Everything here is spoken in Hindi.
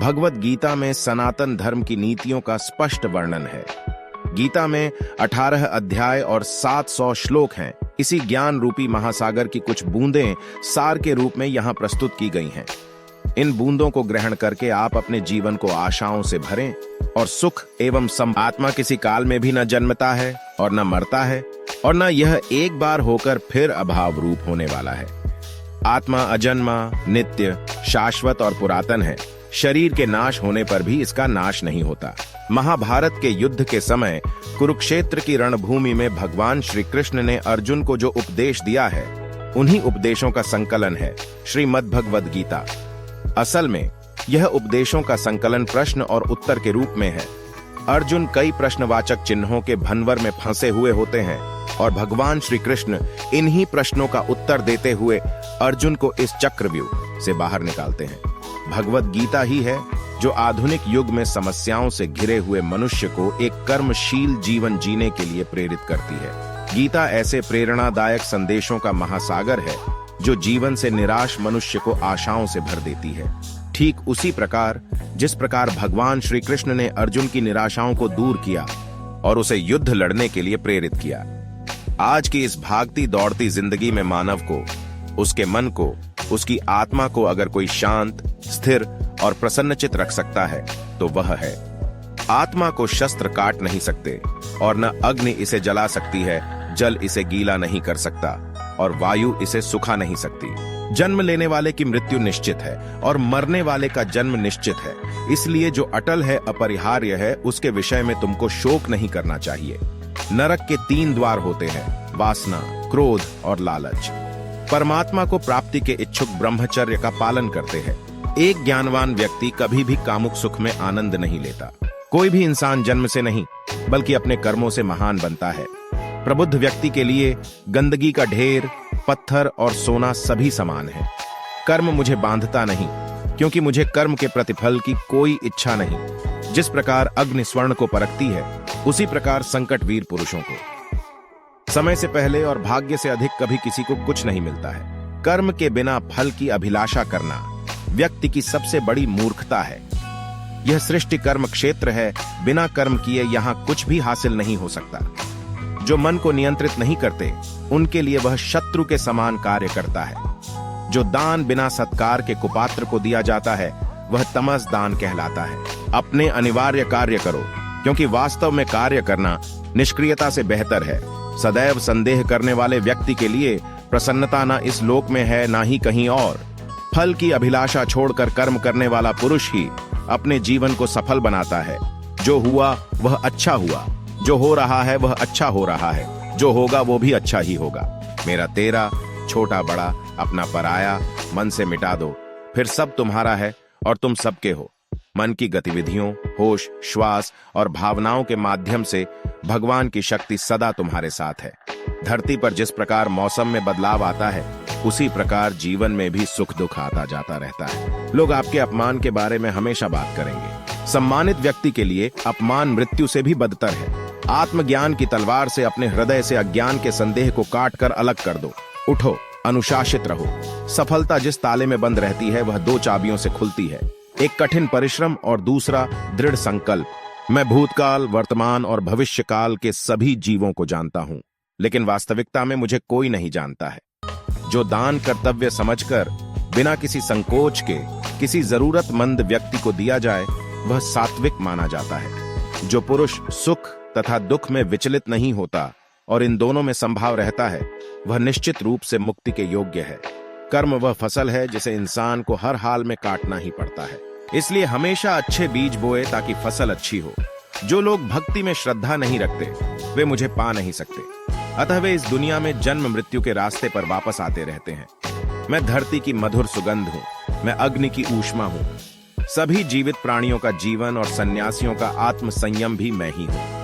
भगवत गीता में सनातन धर्म की नीतियों का स्पष्ट वर्णन है। गीता में 18 अध्याय और 700 श्लोक हैं। इसी ज्ञान रूपी महासागर की कुछ बूंदें सार के रूप में यहाँ प्रस्तुत की गई हैं। इन बूंदों को ग्रहण करके आप अपने जीवन को आशाओं से भरें और सुख एवं आत्मा किसी काल में भी न जन्मता है और न मरता है और न यह एक बार होकर फिर अभाव रूप होने वाला है। आत्मा अजन्मा, नित्य, शाश्वत और पुरातन है। शरीर के नाश होने पर भी इसका नाश नहीं होता। महाभारत के युद्ध के समय कुरुक्षेत्र की रणभूमि में भगवान श्री कृष्ण ने अर्जुन को जो उपदेश दिया है, उन्हीं उपदेशों का संकलन है श्रीमद्भगवद गीता। असल में यह उपदेशों का संकलन प्रश्न और उत्तर के रूप में है। अर्जुन कई प्रश्नवाचक चिन्हों के भंवर में फंसे हुए होते हैं और भगवान श्री कृष्ण इन्हीं प्रश्नों का उत्तर देते हुए अर्जुन को इस चक्रव्यूह से बाहर निकालते हैं। भगवत गीता ही है जो आधुनिक युग में समस्याओं से घिरे हुए मनुष्य को एक कर्मशील जीवन जीने के लिए प्रेरित करती है। गीता ऐसे प्रेरणादायक संदेशों का महासागर है जो जीवन से निराश मनुष्य को आशाओं से भर देती है। ठीक उसी प्रकार जिस प्रकार भगवान श्री कृष्ण ने अर्जुन की निराशाओं को दूर किया और उसे युद्ध लड़ने के लिए प्रेरित किया। आज की इस भागती दौड़ती जिंदगी में मानव को, उसके मन को, उसकी आत्मा को अगर कोई शांत, स्थिर और प्रसन्नचित रख सकता है तो वह है। आत्मा को शस्त्र काट नहीं सकते और न अग्नि इसे जला सकती है, जल इसे गीला नहीं कर सकता और वायु इसे सुखा नहीं सकती। जन्म लेने वाले की मृत्यु निश्चित है और मरने वाले का जन्म निश्चित है। इसलिए जो अटल है, अपरिहार्य है, उसके विषय में तुमको शोक नहीं करना चाहिए। नरक के 3 द्वार होते हैं, वासना, क्रोध और लालच। परमात्मा को प्राप्ति के इच्छुक ब्रह्मचर्य का पालन करते हैं। एक ज्ञानवान व्यक्ति कभी भी कामुक सुख में आनंद नहीं लेता। कोई भी इंसान जन्म से नहीं बल्कि अपने कर्मों से महान बनता है। प्रबुद्ध व्यक्ति के लिए गंदगी का ढेर, पत्थर और सोना सभी समान है। कर्म मुझे बांधता नहीं क्योंकि मुझे कर्म के प्रतिफल की कोई इच्छा नहीं। जिस प्रकार अग्नि स्वर्ण को परखती है, उसी प्रकार संकट वीर पुरुषों को। समय से पहले और भाग्य से अधिक कभी किसी को कुछ नहीं मिलता है। कर्म के बिना फल की अभिलाषा करना व्यक्ति की सबसे बड़ी मूर्खता है। यह सृष्टि कर्म क्षेत्र है। बिना कर्म किए यहाँ कुछ भी हासिल नहीं हो सकता। जो मन को नियंत्रित नहीं करते, उनके लिए वह शत्रु के समान कार्य करता है। जो दान बिना सत्कार के कुपात्र को दिया जाता है, वह तमस दान कहलाता है। अपने अनिवार्य कार्य करो, क्योंकि वास्तव में कार्य करना निष्क्रियता से बेहतर है। सदैव संदेह करने वाले व्यक्ति के लिए प्रसन्नता ना इस लोक में है, ना ही कहीं और। फल की अभिलाषा छोड़कर कर्म करने वाला पुरुष ही अपने जीवन को सफल बनाता है। जो हुआ वह अच्छा हुआ, जो हो रहा है वह अच्छा हो रहा है, जो होगा वो भी अच्छा ही होगा। मेरा तेरा, छोटा बड़ा, अपना पराया मन से मिटा दो, फिर सब तुम्हारा है और तुम सबके हो। मन की गतिविधियों, होश, श्वास और भावनाओं के माध्यम से भगवान की शक्ति सदा तुम्हारे साथ है। धरती पर जिस प्रकार मौसम में बदलाव आता है, उसी प्रकार जीवन में भी सुख दुख आता जाता रहता है। लोग आपके अपमान के बारे में हमेशा बात करेंगे। सम्मानित व्यक्ति के लिए अपमान मृत्यु से भी बदतर है। आत्मज्ञान की तलवार से अपने हृदय से अज्ञान के संदेह को काट कर अलग कर दो। उठो, अनुशासित रहो। सफलता जिस ताले में बंद रहती है, वह 2 चाबियों से खुलती है। एक कठिन परिश्रम और दूसरा दृढ़ संकल्प। मैं भूतकाल, वर्तमान और भविष्य काल के सभी जीवों को जानता हूं, लेकिन वास्तविकता में मुझे कोई नहीं जानता है। जो दान कर्तव्य समझकर बिना किसी संकोच के किसी जरूरतमंद व्यक्ति को दिया जाए, वह सात्विक माना जाता है। जो पुरुष सुख तथा दुख में विचलित नहीं होता और इन दोनों में संभाव रहता है, वह निश्चित रूप से मुक्ति के योग्य है। कर्म वह फसल है जिसे इंसान को हर हाल में काटना ही पड़ता है। इसलिए हमेशा अच्छे बीज बोए ताकि फसल अच्छी हो। जो लोग भक्ति में श्रद्धा नहीं रखते, वे मुझे पा नहीं सकते। अतः वे इस दुनिया में जन्म मृत्यु के रास्ते पर वापस आते रहते हैं। मैं धरती की मधुर सुगंध हूँ, मैं अग्नि की ऊष्मा हूँ। सभी जीवित प्राणियों का जीवन और सन्यासियों का आत्म संयम भी मैं ही हूँ।